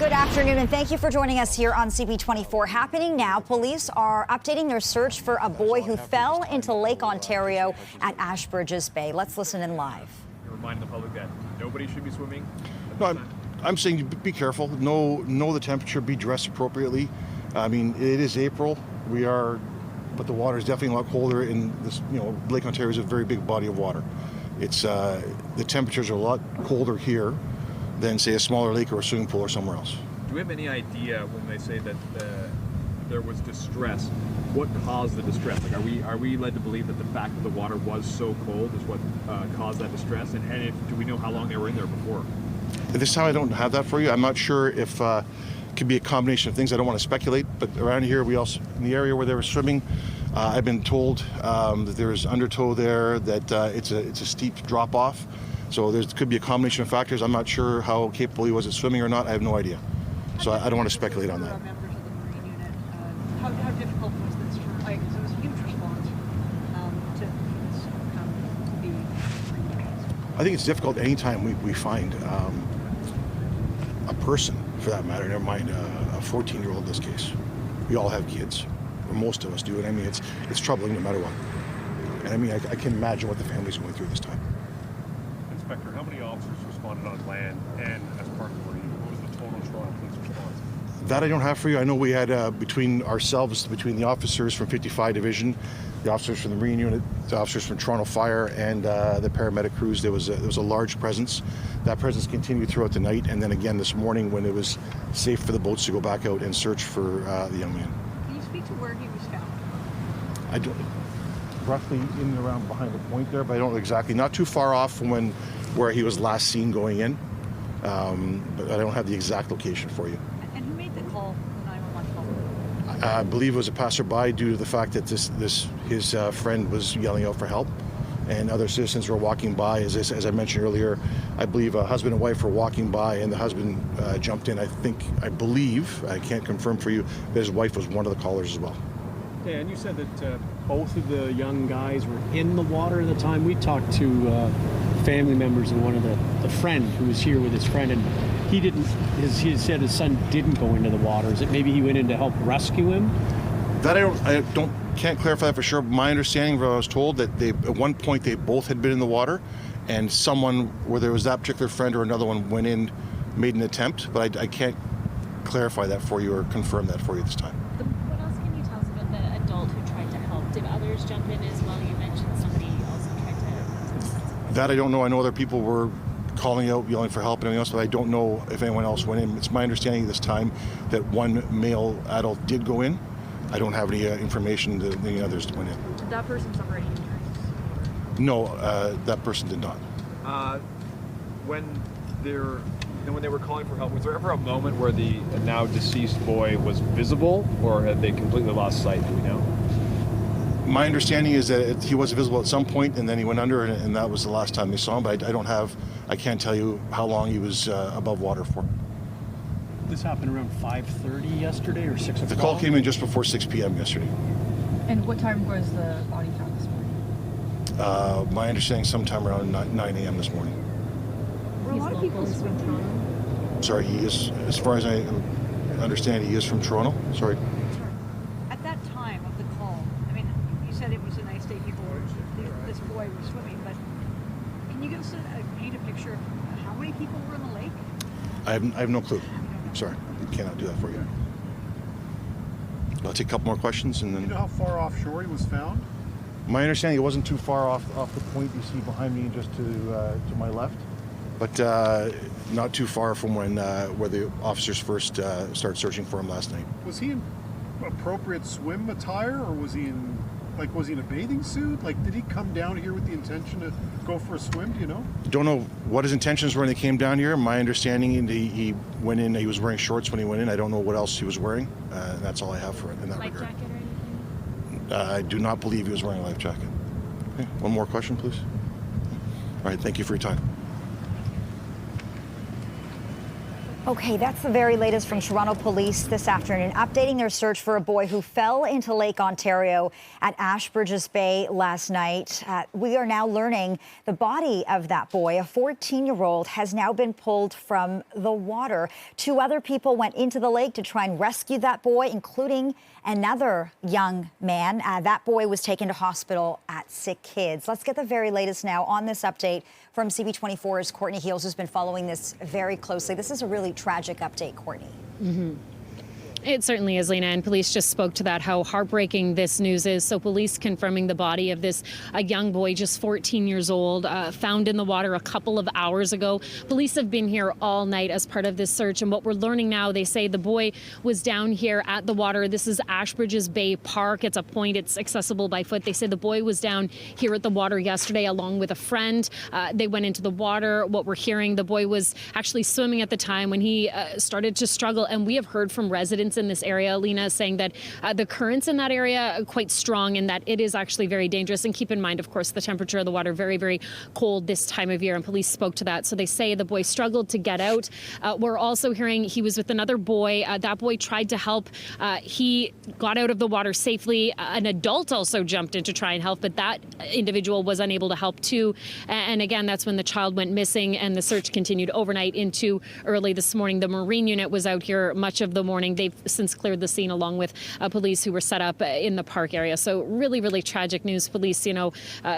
Good afternoon, and thank you for joining us here on CP24. Happening now, police are updating their search for a boy who fell into Lake Ontario at Ashbridges Bay. Let's listen in live. You're reminding the public that nobody should be swimming. No, I'm saying be careful. Know the temperature. Be dressed appropriately. I mean, it is April. But the water is definitely a lot colder. In this, Lake Ontario is a very big body of water. It's the temperatures are a lot colder here than, say, a smaller lake or a swimming pool or somewhere else. Do we have any idea when they say that there was distress, what caused the distress? Like, are we led to believe that the fact that the water was so cold is what caused that distress? And do we know how long they were in there before? At this time, I don't have that for you. I'm not sure if it could be a combination of things. I don't want to speculate, but around here, we also, in the area where they were swimming, I've been told that there's undertow there, that it's a steep drop off. So there could be a combination of factors. I'm not sure how capable he was at swimming or not. I have no idea. So I don't want to speculate on that. Members of the Marine unit, how difficult was this for, because it was a huge response to come to be. I think it's difficult anytime we find a person, for that matter, never mind a 14-year-old in this case. We all have kids, or most of us do, and I mean, it's troubling no matter what. And I mean, I can imagine what the family's going through this time. Inspector, how many officers responded on land and as part of the Marine? What was the total Toronto police response? That I don't have for you. I know we had between the officers from 55 Division, the officers from the Marine Unit, the officers from Toronto Fire, and the paramedic crews, there was a large presence. That presence continued throughout the night, and then again this morning when it was safe for the boats to go back out and search for the young man. Can you speak to where he was found? I don't, roughly in and around behind the point there, but I don't know exactly. Not too far off from where he was last seen going in, but I don't have the exact location for you. And who made the call, the 911 call? I believe it was a passerby due to the fact that his friend was yelling out for help, and other citizens were walking by. As I mentioned earlier, I believe a husband and wife were walking by, and the husband jumped in. I believe, I can't confirm for you, that his wife was one of the callers as well. Yeah, and you said that both of the young guys were in the water at the time. We talked to family members and one of the friend who was here with his friend, and he said his son didn't go into the water. Is it maybe he went in to help rescue him? That I can't clarify that for sure. My understanding, I was told that at one point they both had been in the water, and someone, whether it was that particular friend or another one, went in, made an attempt, but I can't clarify that for you or confirm that for you this time. What else can you tell us about the adult who tried to help? Did others jump in as well? You mentioned somebody also tried to. That I don't know. I know other people were calling out, yelling for help and everything else, but I don't know if anyone else went in. It's my understanding this time that one male adult did go in. I don't have any information that any others went in. Did that person suffer any injuries? No, that person did not. When they were calling for help, was there ever a moment where the now deceased boy was visible, or had they completely lost sight? Do we know? My understanding is that he was visible at some point, and then he went under, and that was the last time they saw him. But I can't tell you how long he was above water for. This happened around 5:30 yesterday or 6 o'clock? The call came in just before 6 p.m. yesterday. And what time was the body found this morning? My understanding sometime around 9 a.m. this morning. Were a lot of people from Toronto? Sorry, he is, as far as I understand, he is from Toronto. Sorry. At that time of the call, I mean, you said it was a nice day, this boy was swimming, but can you give us paint a picture of how many people were in the lake? I have no clue. Sorry, I cannot do that for you. I'll take a couple more questions and then. Do you know how far offshore he was found? My understanding, it wasn't too far off the point you see behind me, just to my left, but not too far from where the officers first started searching for him last night. Was he in appropriate swim attire, or was he in a bathing suit? Like, did he come down here with the intention to go for a swim? Do you know? Don't know what his intentions were when he came down here. My understanding, he went in. He was wearing shorts when he went in. I don't know what else he was wearing. That's all I have for it in that Life regard. jacket or anything? I do not believe he was wearing a life jacket. Okay, one more question, please. All right, thank you for your time. Okay, that's the very latest from Toronto Police this afternoon, updating their search for a boy who fell into Lake Ontario at Ashbridges Bay last night. We are now learning the body of that boy, a 14-year-old, has now been pulled from the water. 2 other people went into the lake to try and rescue that boy, including another young man. That boy was taken to hospital at Sick Kids. Let's get the very latest now on this update from CP24's Courtney Heels, who's been following this very closely. This is a really tragic update, Courtney. It certainly is, Lena, and police just spoke to that, how heartbreaking this news is. So police confirming the body of a young boy, just 14 years old, found in the water a couple of hours ago. Police have been here all night as part of this search, and what we're learning now, they say the boy was down here at the water. This is Ashbridges Bay Park. It's a point, it's accessible by foot. They say the boy was down here at the water yesterday along with a friend. They went into the water. What we're hearing, the boy was actually swimming at the time when he started to struggle, and we have heard from residents in this area, Lena, saying that the currents in that area are quite strong and that it is actually very dangerous. And keep in mind, of course, the temperature of the water very, very cold this time of year, and police spoke to that. So they say the boy struggled to get out. We're also hearing he was with another boy. That boy tried to help. He got out of the water safely. An adult also jumped in to try and help, but that individual was unable to help too. And again, that's when the child went missing, and the search continued overnight into early this morning. The Marine unit was out here much of the morning. They've since cleared the scene along with police who were set up in the park area. So really, really tragic news. Police,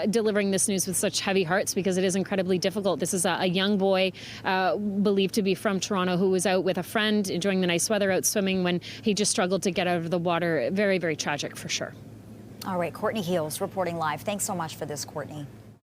delivering this news with such heavy hearts because it is incredibly difficult. This is a young boy believed to be from Toronto who was out with a friend enjoying the nice weather, out swimming, when he just struggled to get out of the water. Very, very tragic for sure. All right, Courtney Heels reporting live. Thanks so much for this, Courtney.